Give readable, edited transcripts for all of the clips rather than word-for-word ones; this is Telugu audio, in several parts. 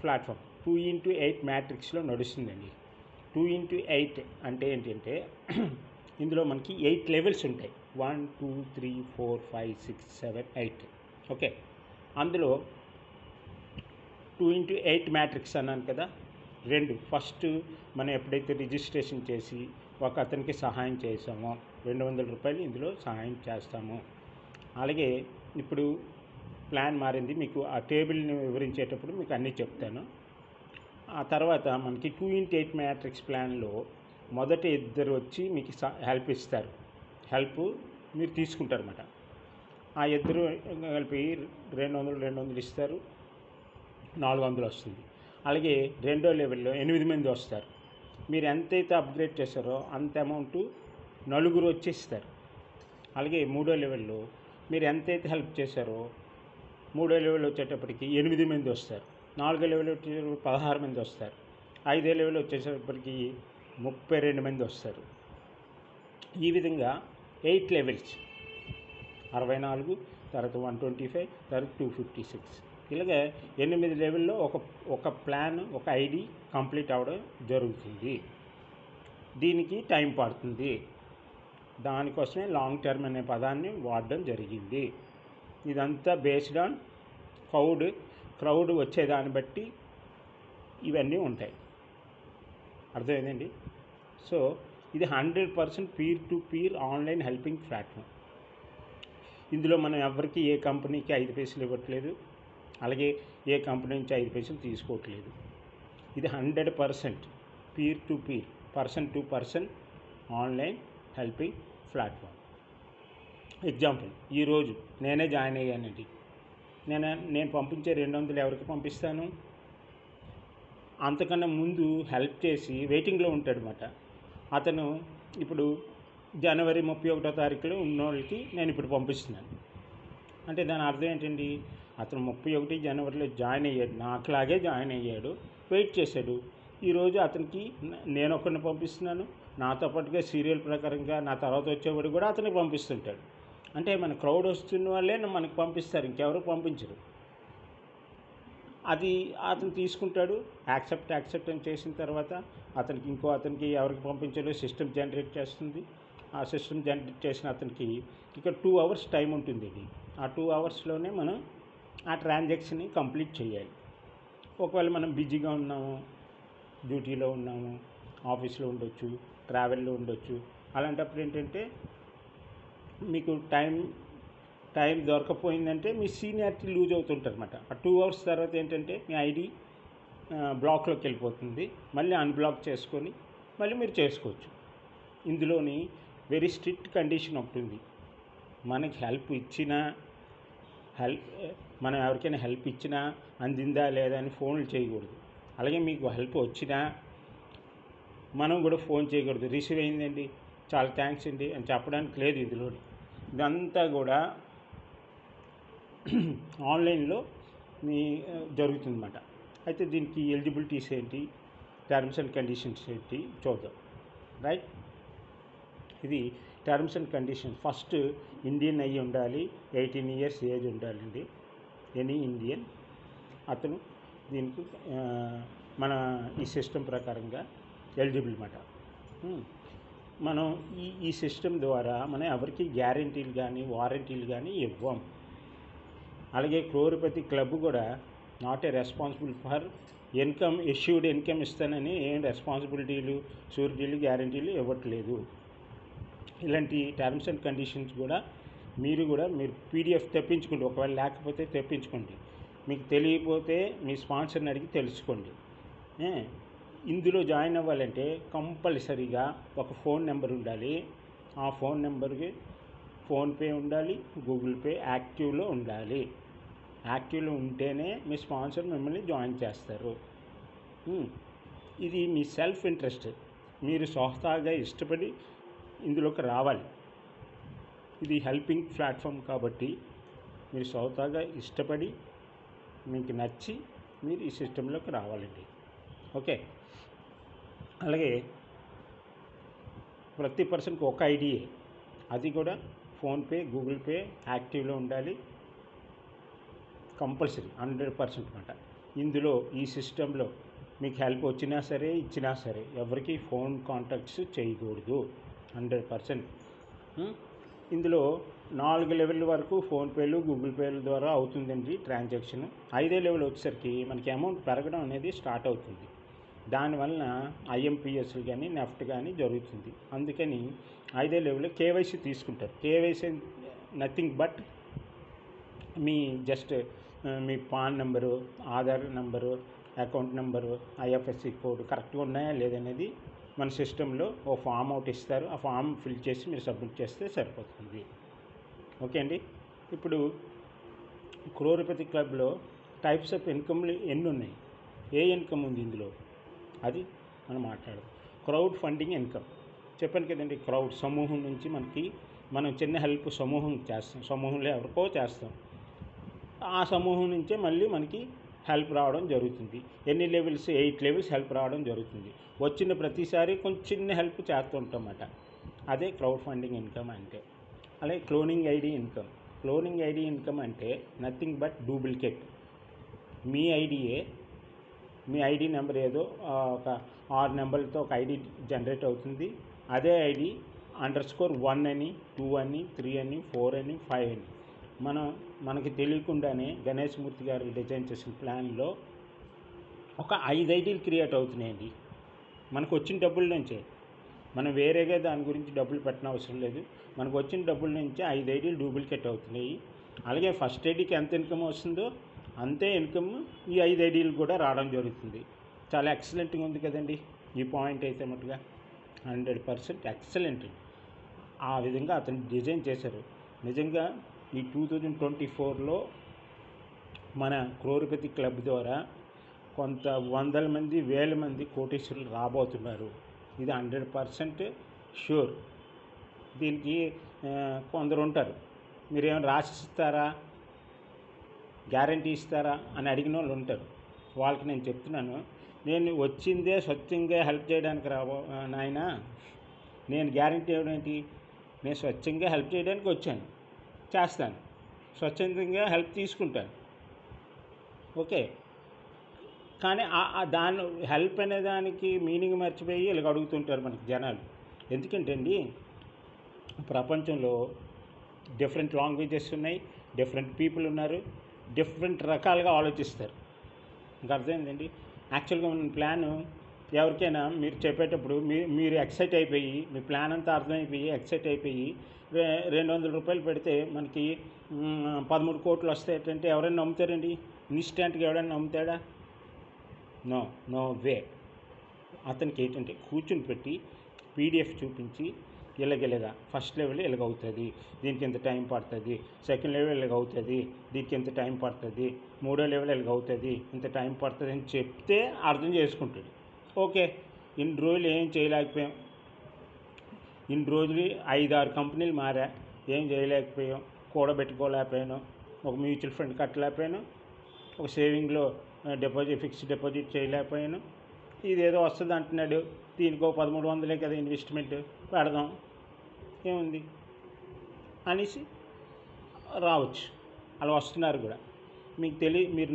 ప్లాట్ఫామ్ 2x8 మ్యాట్రిక్స్లో నడుస్తుందండి. 2x8 అంటే ఏంటంటే ఇందులో మనకి 8 లెవెల్స్ ఉంటాయి. 1 2 3 4 5 6 7 8. ఓకే, అందులో 2x8 మ్యాట్రిక్స్ అన్నాను కదా. ఫస్ట్ మనం ఎప్పుడైతే రిజిస్ట్రేషన్ చేసి ఒక అతనికి సహాయం చేసామో ₹200 ఇందులో సహాయం చేస్తాము. అలాగే ఇప్పుడు ప్లాన్ మారింది, మీకు ఆ టేబుల్ని వివరించేటప్పుడు మీకు అన్నీ చెప్తాను. ఆ తర్వాత మనకి 2x8 మ్యాట్రిక్స్ ప్లాన్లో మొదటి ఇద్దరు వచ్చి మీకు హెల్ప్ ఇస్తారు. హెల్ప్ మీరు తీసుకుంటారన్నమాట. ఆ ఇద్దరు కలిపి 200 ఇస్తారు, 400 వస్తుంది. అలాగే రెండో లెవెల్లో 8 మంది వస్తారు. మీరు ఎంతైతే అప్గ్రేడ్ చేస్తారో అంత అమౌంట్ నలుగురు వచ్చి ఇస్తారు. అలాగే మూడో లెవెల్లో మీరు ఎంతైతే హెల్ప్ చేశారో మూడో లెవెల్ వచ్చేటప్పటికి 8 మంది వస్తారు. నాలుగో లెవెల్ వచ్చేటప్పటికి 16 మంది వస్తారు. ఐదో లెవెల్ వచ్చేటప్పటికి 32 మంది వస్తారు. ఈ విధంగా 8 లెవెల్స్, 64, తర్వాత 125, తర్వాత 256, ఇలాగే 8 లెవెల్లో ఒక ప్లాన్, ఒక ఐడి కంప్లీట్ అవ్వడం జరుగుతుంది. దీనికి టైం పడుతుంది. దానికోసమే లాంగ్ టర్మ్ అనే పదాన్ని వాడడం జరిగింది. ఇదంతా బేస్డ్ ఆన్ క్రౌడ్ వచ్చేదాన్ని బట్టి ఇవన్నీ ఉంటాయి. అర్థమైందండి? సో ఇది 100% peer to peer online helping platform. ఇందులో మనం ఎవరికి ఏ కంపెనీకి 5 పైసలు ఇవ్వట్లేదు, అలాగే ఏ కంపెనీ నుంచి 5 పైసలు తీసుకోవట్లేదు. ఇది 100% peer to peer, person to person online helping platform. Example, ఈరోజు నేనే జాయిన్ అయ్యానండి. నేను పంపించే 200 ఎవరికి పంపిస్తాను? అంతకన్నా ముందు హెల్ప్ చేసి వెయిటింగ్లో ఉంటాడనమాట. అతను ఇప్పుడు జనవరి 31వ తారీఖులో ఉన్నోళ్ళకి నేను ఇప్పుడు పంపిస్తున్నాను. అంటే దాని అర్థం ఏంటండి? అతను 31 జనవరిలో జాయిన్ అయ్యాడు, నాకులాగే జాయిన్ అయ్యాడు, వెయిట్ చేశాడు. ఈరోజు అతనికి నేను ఒకరిని పంపిస్తున్నాను, నాతో పాటుగా సీరియల్ ప్రకారంగా నా తర్వాత వచ్చేవాడు కూడా అతనికి పంపిస్తుంటాడు. అంటే మన క్రౌడ్ వస్తున్న వాళ్ళే మనకు పంపిస్తారు, ఇంకెవరు పంపించరు. అది అతను తీసుకుంటాడు, యాక్సెప్ట్ అని చేసిన తర్వాత అతనికి ఎవరికి పంపించాలో సిస్టమ్ జనరేట్ చేస్తుంది. ఆ సిస్టమ్ జనరేట్ చేసిన అతనికి ఇక 2 అవర్స్ టైం ఉంటుంది. ఆ 2 అవర్స్లోనే మనం ఆ ట్రాన్సాక్షన్ని కంప్లీట్ చేయాలి. ఒకవేళ మనం బిజీగా ఉన్నాము, డ్యూటీలో ఉన్నాము, ఆఫీస్లో ఉండొచ్చు, ట్రావెల్లో ఉండొచ్చు, అలాంటప్పుడు ఏంటంటే మీకు టైం దొరకపోయిందంటే మీ సీనియారిటీ లూజ్ అవుతుంటారు అన్నమాట. ఆ 2 అవర్స్ తర్వాత ఏంటంటే మీ ఐడి బ్లాక్లోకి వెళ్ళిపోతుంది. మళ్ళీ అన్బ్లాక్ చేసుకొని మళ్ళీ మీరు చేసుకోవచ్చు. ఇందులోని వెరీ స్ట్రిక్ట్ కండిషన్ ఒకటి ఉంది. మనకి మనం ఎవరికైనా హెల్ప్ ఇచ్చినా అందిందా లేదా అని ఫోన్లు చేయకూడదు. అలాగే మీకు హెల్ప్ వచ్చినా మనం కూడా ఫోన్ చేయకూడదు. రిసీవ్ అయిందండి, చాలా థ్యాంక్స్ అండి అని చెప్పడానికి లేదు ఇందులోని. ఇదంతా కూడా ఆన్లైన్లో జరుగుతుందన్నమాట. అయితే దీనికి ఎలిజిబిలిటీస్ ఏంటి, టర్మ్స్ అండ్ కండిషన్స్ ఏంటి చూద్దాం. రైట్, ఇది terms and conditions. First Indian అయ్యి ఉండాలి, 18 ఇయర్స్ ఏజ్ ఉండాలండి. ఎనీ ఇండియన్ అతను దీనికి మన ఈ సిస్టమ్ ప్రకారంగా ఎలిజిబుల్ అన్నమాట. మనం ఈ సిస్టమ్ ద్వారా మనం ఎవరికి గ్యారంటీలు కానీ వారంటీలు కానీ ఇవ్వం. అలాగే క్రోర్పతి క్లబ్ కూడా not a responsible for issued income ఇస్తానని ఏం రెస్పాన్సిబిలిటీలు, షూరిటీలు, గ్యారంటీలు ఇవ్వట్లేదు. ఇలాంటి టర్మ్స్ అండ్ కండిషన్స్ కూడా మీరు పీడిఎఫ్ తెప్పించుకోండి. ఒకవేళ లేకపోతే తెప్పించుకోండి. మీకు తెలియకపోతే మీ స్పాన్సర్ని అడిగి తెలుసుకోండి. ఇందులో జాయిన్ అవ్వాలంటే కంపల్సరీగా ఒక ఫోన్ నెంబర్ ఉండాలి. ఆ ఫోన్ నెంబర్కి ఫోన్పే ఉండాలి, గూగుల్ పే యాక్టివ్లో ఉండాలి. యాక్టివ్లో ఉంటేనే మీ స్పాన్సర్ మిమ్మల్ని జాయిన్ చేస్తారు. ఇది మీ సెల్ఫ్ ఇంట్రెస్ట్, మీరు స్వతహాగా ఇష్టపడి ఇందులోకి రావాలి. ఇది హెల్పింగ్ ప్లాట్ఫామ్ కాబట్టి మీరు స్వతహాగా ఇష్టపడి మీకు నచ్చి మీరు ఈ సిస్టంలోకి రావాలండి. ఓకే, అలాగే ప్రతి పర్సన్కి ఒక ఐడియే, అది కూడా ఫోన్పే, గూగుల్ పే యాక్టివ్లో ఉండాలి కంపల్సరీ, 100% అన్నమాట. ఇందులో ఈ సిస్టంలో మీకు హెల్ప్ వచ్చినా సరే ఇచ్చినా సరే ఎవరికి ఫోన్ కాంటాక్ట్స్ చేయకూడదు 100%. ఇందులో 4 లెవెల్ వరకు ఫోన్పేలు గూగుల్ పేల ద్వారా అవుతుందండి ట్రాన్సాక్షన్. 5వ లెవెల్ వచ్చేసరికి మనకి అమౌంట్ పెరగడం అనేది స్టార్ట్ అవుతుంది. దానివలన ఐఎంపిఎస్లు కానీ నెఫ్ట్ కానీ జరుగుతుంది. అందుకని 5వ లెవెల్లో కేవైసీ తీసుకుంటారు. KYC nothing but me just me pan number, Aadhaar number, account number, IFSC code కరెక్ట్గా ఉన్నాయా లేదనేది మన సిస్టంలో ఓ ఫామ్ ఒకటి ఇస్తారు. ఆ ఫామ్ ఫిల్ చేసి మీరు సబ్మిట్ చేస్తే సరిపోతుంది. ఓకే అండి. ఇప్పుడు క్రోర్పతి క్లబ్లో టైప్స్ ఆఫ్ ఇన్కమ్లు ఎన్ని ఉన్నాయి, ఏ ఇన్కమ్ ఉంది ఇందులో, అది మనం మాట్లాడదాం. క్రౌడ్ ఫండింగ్ ఇన్కమ్ చెప్పాను కదండి. క్రౌడ్ సమూహం నుంచి మనం చిన్న హెల్ప్ సమూహం చేస్తాం, సమూహంలో ఎవరికో చేస్తాం, ఆ సమూహం నుంచే మళ్ళీ మనకి హెల్ప్ రావడం జరుగుతుంది. ఎన్ని లెవెల్స్, 8 లెవెల్స్ హెల్ప్ రావడం జరుగుతుంది. వచ్చిన ప్రతిసారి కొంచెం చిన్న హెల్ప్ చేస్తుంటామన్నమాట. అదే క్రౌడ్ ఫండింగ్ ఇన్కమ్ అంటే. అలాగే cloning ID income. Cloning ID income అంటే నథింగ్ బట్ డూప్లికేట్. మీ ఐడి నెంబర్ ఏదో ఒక 6 నెంబర్లతో ఒక ఐడి జనరేట్ అవుతుంది. అదే ఐడి _1 అని, 2 అని, 3 అని, 4 అని, 5 అని మనకి తెలియకుండానే గణేష్ మూర్తి గారు డిజైన్ చేసిన ప్లాన్లో ఒక 5 ఐడీలు క్రియేట్ అవుతున్నాయండి మనకు వచ్చిన డబ్బుల నుంచే. మనం వేరేగా దాని గురించి డబ్బులు పెట్టిన అవసరం లేదు. మనకు వచ్చిన డబ్బుల నుంచే 5 ఐడీలు డూప్లికేట్ అవుతున్నాయి. అలాగే ఫస్ట్ ఐడీకి ఎంత ఇన్కమ్ వస్తుందో అంతే ఇన్కమ్ ఈ 5 ఐడీలు కూడా రావడం జరుగుతుంది. చాలా ఎక్సలెంట్గా ఉంది కదండి ఈ పాయింట్ అయితే మటుగా 100% ఎక్సలెంట్. ఆ విధంగా అతను డిజైన్ చేశారు. నిజంగా ఈ 2024లో మన క్రోర్పతి క్లబ్ ద్వారా కొంత వందల మంది, వేల మంది కోటీశ్వరులు రాబోతున్నారు. ఇది 100% షూర్. దీనికి కొందరు ఉంటారు, మీరేమైనా రాసిస్తారా, గ్యారంటీ ఇస్తారా అని అడిగిన వాళ్ళు ఉంటారు. వాళ్ళకి నేను చెప్తున్నాను, నేను వచ్చిందే స్వచ్ఛంగా హెల్ప్ చేయడానికి నాయన. నేను గ్యారంటీ ఇవ్వడం ఏంటి? నేను స్వచ్ఛంగా హెల్ప్ చేయడానికి వచ్చాను, చేస్తాను, స్వచ్ఛందంగా హెల్ప్ తీసుకుంటాను. ఓకే. కానీ దాని హెల్ప్ అనే దానికి మీనింగ్ మర్చిపోయి ఇలాగ అడుగుతుంటారు మనకి జనాలు. ఎందుకంటే అండి, ప్రపంచంలో డిఫరెంట్ లాంగ్వేజెస్ ఉన్నాయి, డిఫరెంట్ పీపుల్ ఉన్నారు, డిఫరెంట్ రకాలుగా ఆలోచిస్తారు. ఇంకా అర్థమైందండి. యాక్చువల్గా మన ప్లాను ఎవరికైనా మీరు చెప్పేటప్పుడు మీరు ఎక్సైట్ అయిపోయి, మీ ప్లాన్ అంతా అర్థమైపోయి ఎక్సైట్ అయిపోయి 200 రూపాయలు పెడితే మనకి 13 కోట్లు వస్తాయంటే ఎవరైనా నమ్ముతారండి? ఇన్స్టెంట్గా ఎవరైనా నమ్ముతాడా? No way. అతనికి ఏంటంటే కూర్చుని పెట్టి పీడిఎఫ్ చూపించి ఇలాగ ఫస్ట్ లెవెల్ ఇలాగ అవుతుంది, దీనికి ఎంత టైం పడుతుంది, సెకండ్ లెవెల్ ఇలాగ అవుతుంది, దీనికి ఎంత టైం పడుతుంది, 3వ లెవెల్ ఇలాగ అవుతుంది, ఇంత టైం పడుతుంది అని చెప్తే అర్థం చేసుకుంటాడు. ఓకే. ఇన్ని రోజులు ఏం చేయలేకపోయాం, ఇన్ని రోజులు 5-6 కంపెనీలు మారా, ఏం చేయలేకపోయాం, కూడబెట్టుకోలేకపోయాను, ఒక మ్యూచువల్ ఫండ్ కట్టలేకపోయాను, ఒక సేవింగ్లో ఫిక్స్డ్ డిపాజిట్ చేయలేకపోయాను, ఇదేదో వస్తుంది అంటున్నాడు, దీనికో 1300 కదా ఇన్వెస్ట్మెంట్ పెడదాం, ఏముంది అనేసి రావచ్చు. అలా వస్తున్నారు కూడా. మీకు మీరు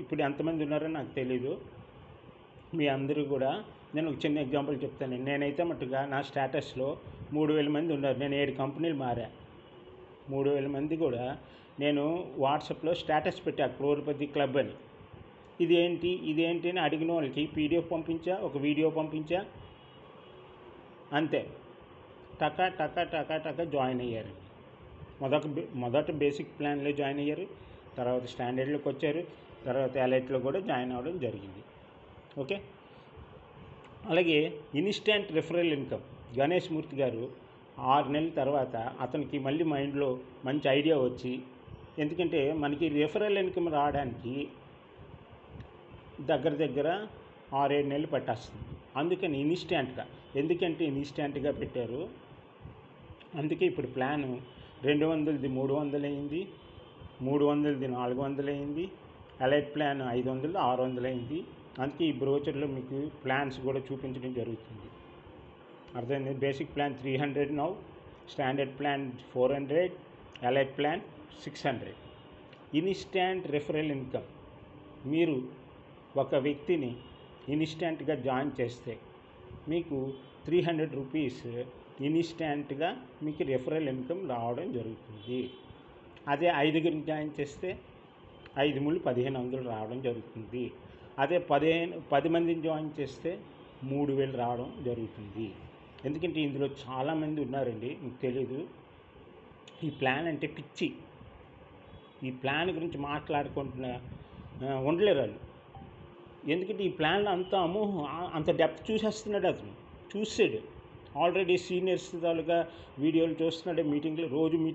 ఇప్పుడు ఎంతమంది ఉన్నారో నాకు తెలీదు. మీ అందరూ కూడా నేను ఒక చిన్న ఎగ్జాంపుల్ చెప్తాను. నేనైతే మట్టుగా నా స్టేటస్లో 3000 మంది ఉన్నారు. నేను 7 కంపెనీలు మారా. 3000 మంది కూడా నేను వాట్సాప్లో స్టేటస్ పెట్టా, క్రోర్పతి క్లబ్ అని. ఇదేంటి అని అడిగిన వాళ్ళకి పీడిఎఫ్ పంపించా, ఒక వీడియో పంపించా, అంతే. టకా జాయిన్ అయ్యారు. మొదట బేసిక్ ప్లాన్లో జాయిన్ అయ్యారు, తర్వాత స్టాండర్డ్లోకి వచ్చారు, తర్వాత ఎలైట్లో కూడా జాయిన్ అవ్వడం జరిగింది. ఓకే. అలాగే ఇన్స్టెంట్ రిఫరల్ ఇన్కమ్. గణేష్ మూర్తి గారు 6 నెలల తర్వాత అతనికి మళ్ళీ మైండ్లో మంచి ఐడియా వచ్చి, ఎందుకంటే మనకి రిఫరల్ ఇన్కమ్ రావడానికి దగ్గర 6-7 నెలలు పట్టేస్తుంది. అందుకని ఎందుకంటే ఇన్స్టెంట్గా పెట్టారు. అందుకే ఇప్పుడు ప్లాను 200ది 300 అయింది, 300ది 400 అయింది, ఎలైట్ ప్లాన్ 500, 600 అయింది. అందుకే ఈ బ్రోచర్లో మీకు ప్లాన్స్ కూడా చూపించడం జరుగుతుంది. అర్థమైంది. Basic plan 300 now, standard plan 400, elite plan 600. Instant referral income మీరు ఒక వ్యక్తిని ఇన్స్టెంట్గా జాయిన్ చేస్తే మీకు 300 రూపీస్ ఇన్స్టెంట్గా మీకు రెఫరల్ ఇన్కమ్ రావడం జరుగుతుంది. అదే 5గురిని జాయిన్ చేస్తే 5 ముళ్ళు 1500 రావడం జరుగుతుంది. అదే 10 మందిని జాయిన్ చేస్తే 3000 రావడం జరుగుతుంది. ఎందుకంటే ఇందులో చాలామంది ఉన్నారండి, మీకు తెలీదు. ఈ ప్లాన్ అంటే పిచ్చి. ఈ ప్లాన్ గురించి మాట్లాడుకుంటున్నా ఉండలేరు వాళ్ళు. ఎందుకంటే ఈ ప్లాన్లో అంత అంత డెప్త్ చూసేస్తున్నాడు అతను. చూసాడు ఆల్రెడీ సీనియర్స్ తాలూగా వీడియోలు చూస్తున్నాడు, మీటింగ్లో రోజు మీటింగ్